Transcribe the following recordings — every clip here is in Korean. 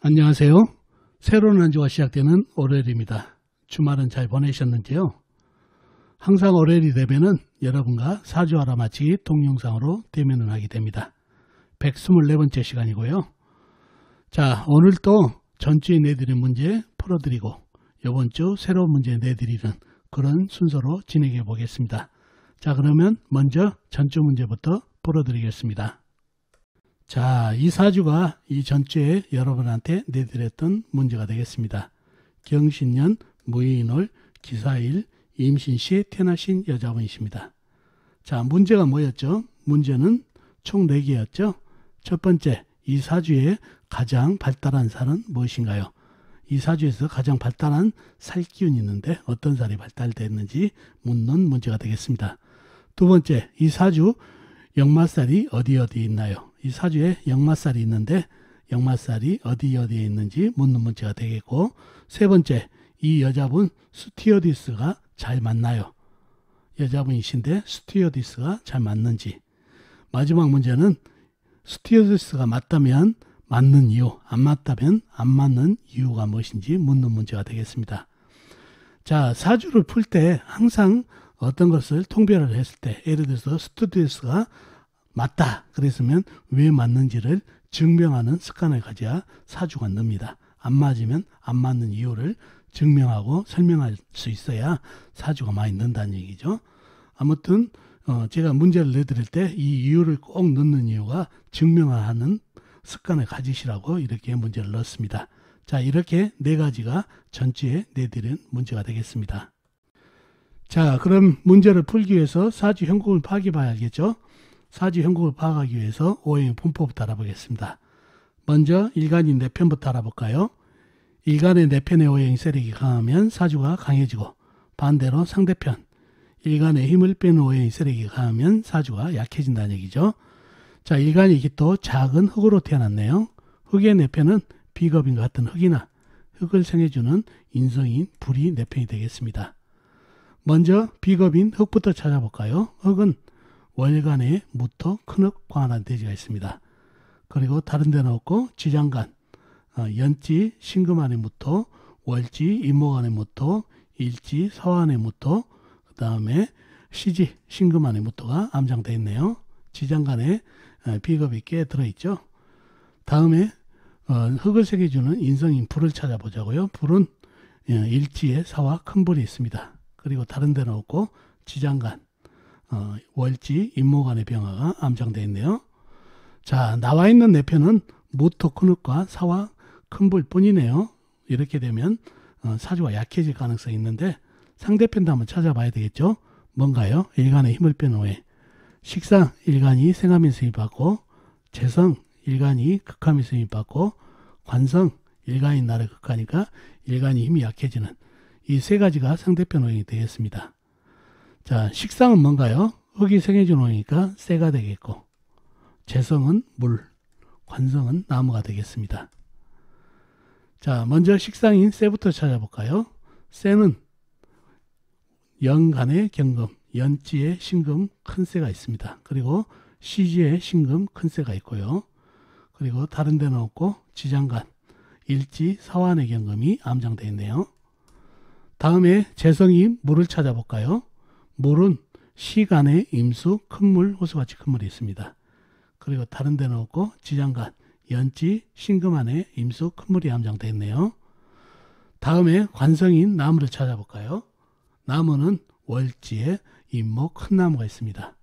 안녕하세요. 새로운 한 주가 시작되는 월요일입니다. 주말은 잘 보내셨는지요? 항상 월요일이 되면은 여러분과 사주 알아맞히기 동영상으로 대면을 하게 됩니다. 124번째 시간이고요. 자, 오늘 또 전주에 내드린 문제 풀어드리고 이번 주 새로운 문제 내드리는 그런 순서로 진행해 보겠습니다. 자, 그러면 먼저 전주 문제부터 풀어드리겠습니다. 자, 이 사주가 이 전주에 여러분한테 내드렸던 문제가 되겠습니다. 경신년 무인월 기사일 임신시에 태어나신 여자분이십니다. 자, 문제가 뭐였죠? 문제는 총 4개였죠. 첫 번째, 이 사주에 가장 발달한 살은 무엇인가요? 이 사주에서 가장 발달한 살기운이 있는데 어떤 살이 발달됐는지 묻는 문제가 되겠습니다. 두 번째, 이 사주 역마살이 어디에 있나요? 이 사주에 역마살이 있는데 역마살이 어디에 있는지 묻는 문제가 되겠고, 세 번째, 이 여자분 스튜어디스가 잘 맞나요? 여자분이신데 스튜어디스가 잘 맞는지. 마지막 문제는 스튜어디스가 맞다면 맞는 이유, 안 맞다면 안 맞는 이유가 무엇인지 묻는 문제가 되겠습니다. 자, 사주를 풀 때 항상 어떤 것을 통별을 했을 때, 예를 들어서 스튜어디스가 맞다 그랬으면 왜 맞는지를 증명하는 습관을 가져야 사주가 늡니다. 안 맞으면 안 맞는 이유를 증명하고 설명할 수 있어야 사주가 많이 는다는 얘기죠. 아무튼 제가 문제를 내드릴 때 이 이유를 꼭 넣는 이유가 증명하는 습관을 가지시라고 이렇게 문제를 넣었습니다. 자, 이렇게 4가지가 전주에 내드린 문제가 되겠습니다. 자, 그럼 문제를 풀기 위해서 사주 형국을 파악해봐야 알겠죠? 사주 형국을 파악하기 위해서 오행의 분포부터 알아보겠습니다. 먼저 일간인 내편부터 알아볼까요? 일간의 내편의 오행 세력이 강하면 사주가 강해지고, 반대로 상대편 일간의 힘을 빼는 오행의 세력이 강하면 사주가 약해진다는 얘기죠. 자, 일간이 또 작은 흙으로 태어났네요. 흙의 내편은 비겁인과 같은 흙이나 흙을 생해주는 인성인 불이 내편이 되겠습니다. 먼저 비겁인 흙부터 찾아볼까요? 흙은 월간에 무토, 큰흙, 광활한 대지가 있습니다. 그리고 다른 데는 없고 지장간, 연지, 신금안의 무토, 월지, 임목안의 무토, 일지, 서안의 무토, 그 다음에 시지, 신금안의 무토가 암장되어 있네요. 지장간에 비겁이 꽤 들어있죠. 다음에 흙을 새겨주는 인성인 불을 찾아보자고요. 불은 일지에 사와 큰 불이 있습니다. 그리고 다른 데는 없고 지장간, 월지, 임목안의 병화가 암장되어 있네요. 자, 나와 있는 내편은 무토, 큰흙과 사와 큰불 뿐이네요. 이렇게 되면 사주가 약해질 가능성이 있는데 상대편도 한번 찾아봐야 되겠죠. 뭔가요? 일간의 힘을 빼는 오행. 식상 일간이 생하면 수입받고, 재성 일간이 극하면 수입받고, 관성 일간이 나를 극하니까 일간이 힘이 약해지는 이 3가지가 상대편 오행이 되겠습니다. 자, 식상은 뭔가요? 흙이 생해준 오행이니까 쇠가 되겠고, 재성은 물, 관성은 나무가 되겠습니다. 자, 먼저 식상인 쇠부터 찾아볼까요? 쇠는 연간의 경금, 연지에 신금 큰 쇠가 있습니다. 그리고 시지에 신금 큰 쇠가 있고요. 그리고 다른 데는 없고 지장간, 일지, 사환의 경금이 암장되어 있네요. 다음에 재성이 물을 찾아볼까요? 물은 시간에 임수, 큰물, 호수같이 큰물이 있습니다. 그리고 다른 데는 없고 지장간, 연지, 신금안에 임수, 큰물이 암장되어 있네요. 다음에 관성인 나무를 찾아볼까요? 나무는 월지에 임목, 큰 나무가 있습니다.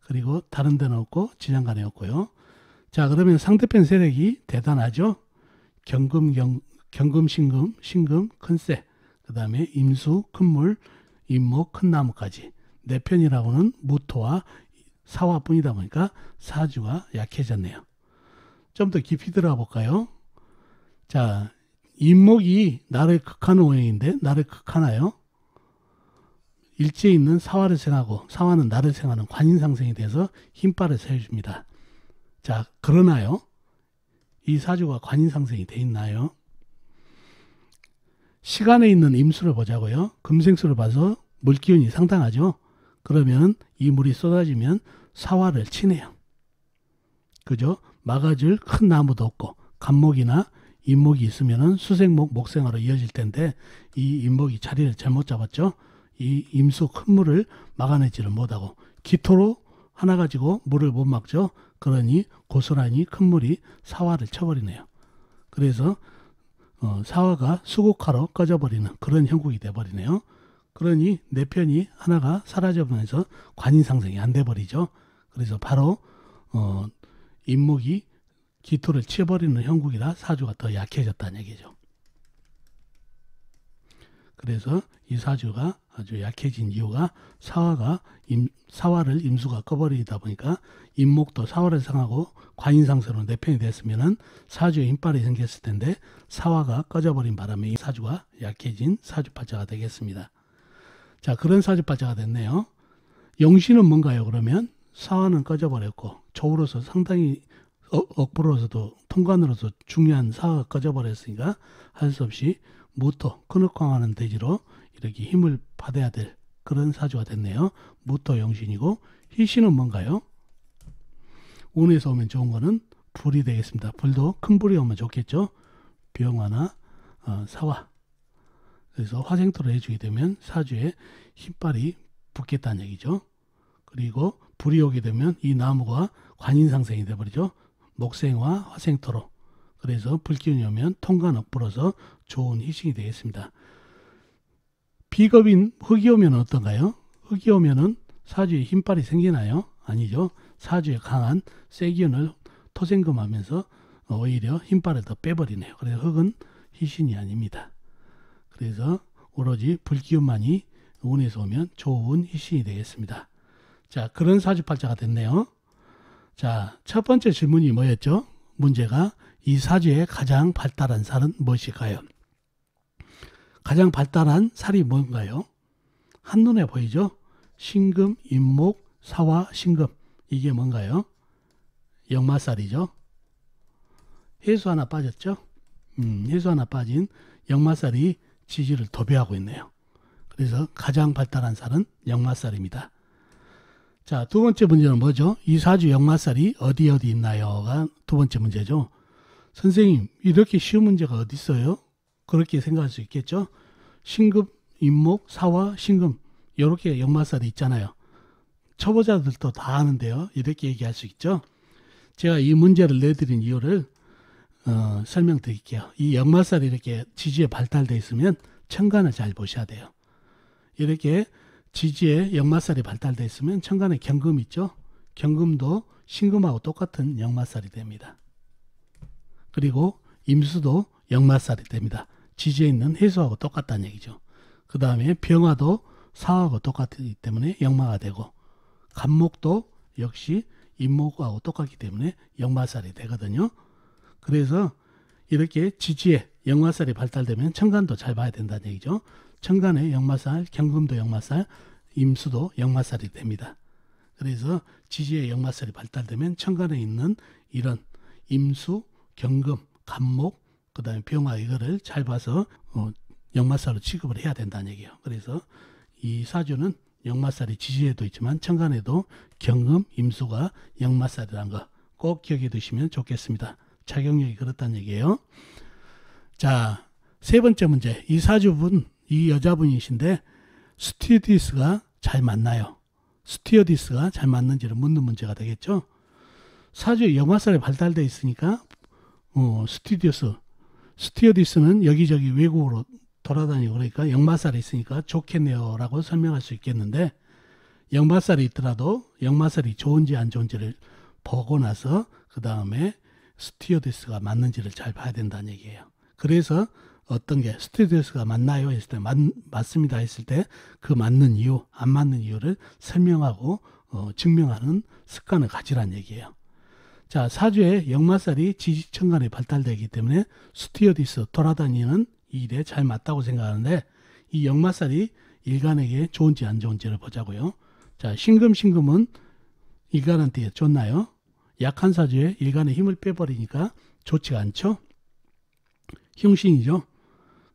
그리고 다른 데는 없고 지장간에 없고요. 자, 그러면 상대편 세력이 대단하죠? 경금, 신금, 신금, 큰쇠, 그 다음에 임수, 큰물, 임목, 큰 나무까지 내편이라고는 무토와 사화뿐이다 보니까 사주가 약해졌네요. 좀 더 깊이 들어가 볼까요? 자, 임목이 나를 극하는 오행인데 나를 극하나요? 일지에 있는 사화를 생하고 사화는 나를 생하는 관인상생이 돼서 힘발을 세워줍니다. 자, 그러나요? 이 사주가 관인상생이 돼 있나요? 시간에 있는 임수를 보자고요. 금생수를 봐서 물기운이 상당하죠. 그러면 이 물이 쏟아지면 사화를 치네요. 그죠? 막아줄 큰 나무도 없고 간목이나 임목이 있으면은 수생목, 목생화로 이어질 텐데 이 임목이 자리를 잘못 잡았죠. 이 임수 큰 물을 막아내지를 못하고 기토로 하나 가지고 물을 못 막죠. 그러니 고스란히 큰 물이 사화를 쳐버리네요. 그래서 사화가 수국화로 꺼져버리는 그런 형국이 돼버리네요. 그러니 내 편이 하나가 사라져버리면서 관인상승이 안 돼버리죠. 그래서 바로 임목이 기토를 치워버리는 형국이라 사주가 더 약해졌다는 얘기죠. 그래서 이 사주가 아주 약해진 이유가 사화를 임수가 꺼버리다 보니까 임목도 사화를 상하고 관인상승으로 내 편이 됐으면은 사주에 힘빨이 생겼을 텐데 사화가 꺼져버린 바람에 이 사주가 약해진 사주팔자가 되겠습니다. 자, 그런 사주팔자가 됐네요. 용신은 뭔가요? 그러면 사화는 꺼져버렸고 조우로서 상당히 억부로서도 통관으로서 중요한 사화가 꺼져버렸으니까 할 수 없이 무토, 큰흑황하는 대지로 이렇게 힘을 받아야 될 그런 사주가 됐네요. 무토 용신이고 희신은 뭔가요? 운에서 오면 좋은 거는 불이 되겠습니다. 불도 큰 불이 오면 좋겠죠. 병화나 사화. 그래서 화생토를 해주게 되면 사주에 힘빨이 붙겠다는 얘기죠. 그리고 불이 오게 되면 이 나무가 관인상생이 돼버리죠. 목생화, 화생토로. 그래서 불기운이 오면 통관 억불어서 좋은 희신이 되겠습니다. 비겁인 흑이 오면 어떤가요? 흑이 오면은 사주에 힘빨이 생기나요? 아니죠. 사주에 강한 세기운을 토생금하면서 오히려 힘빨을 더 빼버리네요. 그래서 흑은 희신이 아닙니다. 그래서 오로지 불기운만이 운에서 오면 좋은 희신이 되겠습니다. 자, 그런 사주팔자가 됐네요. 자, 첫 번째 질문이 뭐였죠? 문제가 이 사주의 가장 발달한 살은 무엇일까요? 가장 발달한 살이 뭔가요? 한눈에 보이죠? 신금, 임목, 사화, 신금. 이게 뭔가요? 역마살이죠. 해수 하나 빠졌죠? 해수 하나 빠진 역마살이 지지를 도배하고 있네요. 그래서 가장 발달한 살은 역마살입니다. 자, 두 번째 문제는 뭐죠? 이 사주 역마살이 어디 있나요?가 두 번째 문제죠. 선생님, 이렇게 쉬운 문제가 어디 있어요? 그렇게 생각할 수 있겠죠. 신금, 임목, 사화, 신금 이렇게 역마살이 있잖아요. 초보자들도 다 아는데요. 이렇게 얘기할 수 있죠. 제가 이 문제를 내드린 이유를 설명드릴게요. 이 역마살이 이렇게 지지에 발달되어 있으면 천간을 잘 보셔야 돼요. 이렇게 지지에 역마살이 발달되어 있으면 천간에 경금 있죠. 경금도 신금하고 똑같은 역마살이 됩니다. 그리고 임수도 역마살이 됩니다. 지지에 있는 해수하고 똑같다는 얘기죠. 그 다음에 병화도 사하고 똑같기 때문에 역마가 되고 간목도 역시 임목하고 똑같기 때문에 역마살이 되거든요. 그래서 이렇게 지지에 역마살이 발달되면 천간도 잘 봐야 된다는 얘기죠. 천간에 역마살, 경금도 역마살, 임수도 역마살이 됩니다. 그래서 지지에 역마살이 발달되면 천간에 있는 이런 임수, 경금, 간목, 그 다음에 병화 이거를 잘 봐서 역마살로 취급을 해야 된다는 얘기예요. 그래서 이 사주는 역마살이 지지에도 있지만 천간에도 경금, 임수가 역마살이라는 거 꼭 기억해 두시면 좋겠습니다. 작용력이 그렇다는 얘기예요. 자, 세 번째 문제. 이 사주분, 이 여자분이신데 스튜어디스가 잘 맞나요? 스튜어디스가 잘 맞는지를 묻는 문제가 되겠죠. 사주에 역마살이 발달되어 있으니까 스튜어디스는 여기저기 외국으로 돌아다니고 그러니까 역마살이 있으니까 좋겠네요 라고 설명할 수 있겠는데, 역마살이 있더라도 역마살이 좋은지 안 좋은지를 보고 나서 그 다음에 스튜어디스가 맞는지를 잘 봐야 된다는 얘기예요. 그래서 어떤 게 스튜어디스가 맞나요 했을 때 맞습니다 했을 때 그 맞는 이유, 안 맞는 이유를 설명하고 증명하는 습관을 가지라는 얘기예요. 자, 사주에 역마살이 지지천간에 발달되기 때문에 스튜어디스 돌아다니는 이 일에 잘 맞다고 생각하는데, 이 역마살이 일간에게 좋은지 안 좋은지를 보자고요. 자, 신금은 일간한테 좋나요? 약한 사주에 일간의 힘을 빼버리니까 좋지가 않죠. 흉신이죠.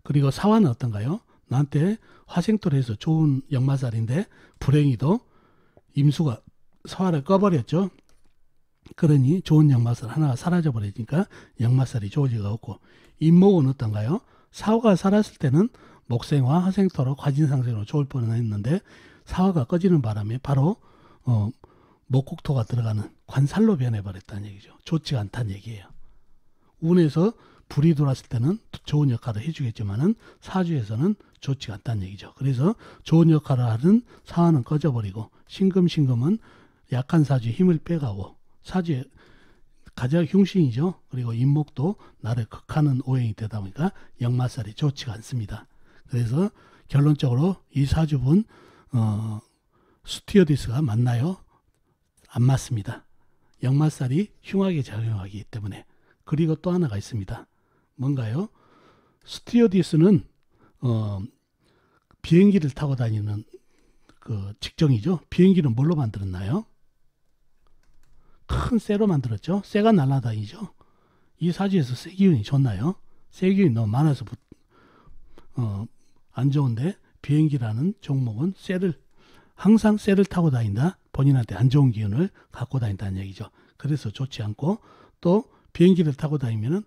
그리고 사화는 어떤가요? 나한테 화생토를 해서 좋은 역마살인데 불행히도 임수가 사화를 꺼버렸죠. 그러니 좋은 역마살 하나가 사라져 버리니까 역마살이 좋을 리가 없고, 인목은 어떤가요? 사화가 살았을 때는 목생화, 화생토로, 과진상생으로 좋을 뻔했는데 사화가 꺼지는 바람에 바로 목국토가 들어가는 관살로 변해버렸다는 얘기죠. 좋지가 않다는 얘기예요. 운에서 불이 들어왔을 때는 좋은 역할을 해주겠지만은 사주에서는 좋지가 않다는 얘기죠. 그래서 좋은 역할을 하는 사화는 꺼져버리고, 신금은 약한 사주에 힘을 빼가고, 사주의 가장 흉신이죠. 그리고 인목도 나를 극하는 오행이 되다 보니까 역마살이 좋지가 않습니다. 그래서 결론적으로 이 사주분 스튜어디스가 맞나요? 안 맞습니다. 역마살이 흉하게 작용하기 때문에. 그리고 또 하나가 있습니다. 뭔가요? 스튜어디스는 비행기를 타고 다니는 그 직종이죠. 비행기는 뭘로 만들었나요? 큰 쇠로 만들었죠. 쇠가 날아다니죠. 이 사주에서 쇠 기운이 좋나요? 쇠 기운이 너무 많아서 안 좋은데, 비행기라는 종목은 항상 쇠를 타고 다닌다. 본인한테 안 좋은 기운을 갖고 다닌다는 얘기죠. 그래서 좋지 않고, 또 비행기를 타고 다니면은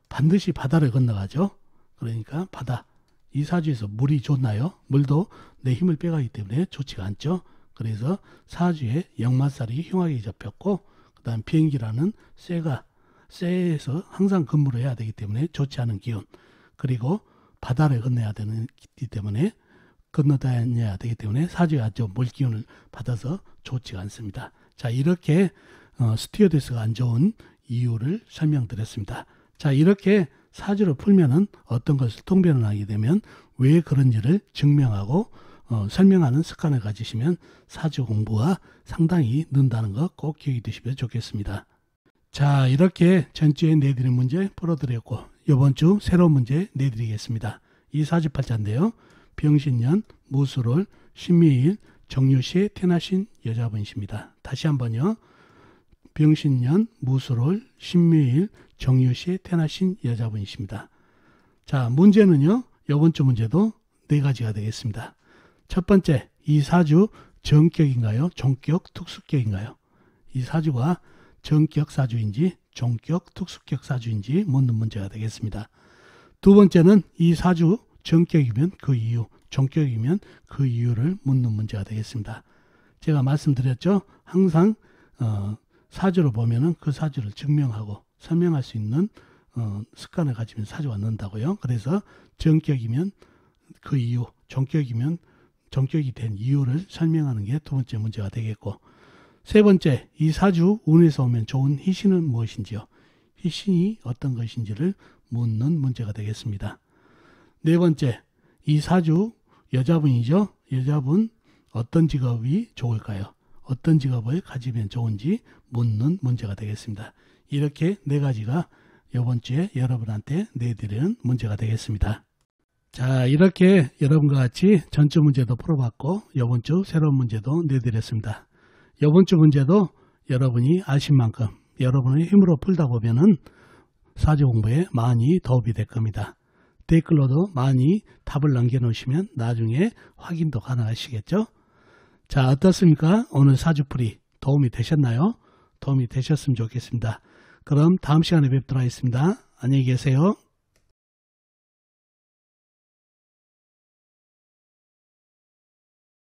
반드시 바다를 건너가죠. 그러니까 바다, 이 사주에서 물이 좋나요? 물도 내 힘을 빼가기 때문에 좋지가 않죠. 그래서 사주에 역마살이 흉하게 잡혔고, 그 다음 비행기라는 쇠에서 항상 근무를 해야 되기 때문에 좋지 않은 기운, 그리고 바다를 건너야 되기 때문에 건너다녀야 되기 때문에 사주에 아주 물기운을 받아서 좋지가 않습니다. 자, 이렇게 스튜어디스가 안 좋은 이유를 설명드렸습니다. 자, 이렇게 사주를 풀면은 어떤 것을 통변을 하게 되면 왜 그런지를 증명하고 설명하는 습관을 가지시면 사주 공부가 상당히 는다는 거 꼭 기억해 두시면 좋겠습니다. 자, 이렇게 전주에 내드린 문제 풀어드렸고, 이번 주 새로운 문제 내드리겠습니다. 이 사주팔자인데요. 병신년, 무술월, 신묘일, 정유시에 태어나신 여자분이십니다. 다시 한번요. 병신년, 무술월, 신묘일, 정유시에 태어나신 여자분이십니다. 자, 문제는요. 이번 주 문제도 4가지가 되겠습니다. 첫 번째, 이 사주 정격인가요? 종격, 특수격인가요? 이 사주가 정격 사주인지 종격, 특수격 사주인지 묻는 문제가 되겠습니다. 두 번째는 이 사주 정격이면 그 이유, 종격이면 그 이유를 묻는 문제가 되겠습니다. 제가 말씀드렸죠. 항상 사주를 보면은 그 사주를 증명하고 설명할 수 있는 습관을 가지면 사주가 는다고요. 그래서 정격이면 그 이유, 종격이면 종격이 된 이유를 설명하는 게 두 번째 문제가 되겠고, 세 번째, 이 사주 운에서 오면 좋은 희신은 무엇인지요? 희신이 어떤 것인지를 묻는 문제가 되겠습니다. 네 번째, 이 사주 여자분이죠. 여자분 어떤 직업이 좋을까요? 어떤 직업을 가지면 좋은지 묻는 문제가 되겠습니다. 이렇게 4가지가 이번 주에 여러분한테 내드리는 문제가 되겠습니다. 자, 이렇게 여러분과 같이 전주 문제도 풀어봤고, 이번 주 새로운 문제도 내드렸습니다. 이번 주 문제도 여러분이 아신 만큼 여러분의 힘으로 풀다 보면은 사주 공부에 많이 도움이 될 겁니다. 댓글로도 많이 답을 남겨놓으시면 나중에 확인도 가능하시겠죠? 자, 어떻습니까? 오늘 사주풀이 도움이 되셨나요? 도움이 되셨으면 좋겠습니다. 그럼 다음 시간에 뵙도록 하겠습니다. 안녕히 계세요.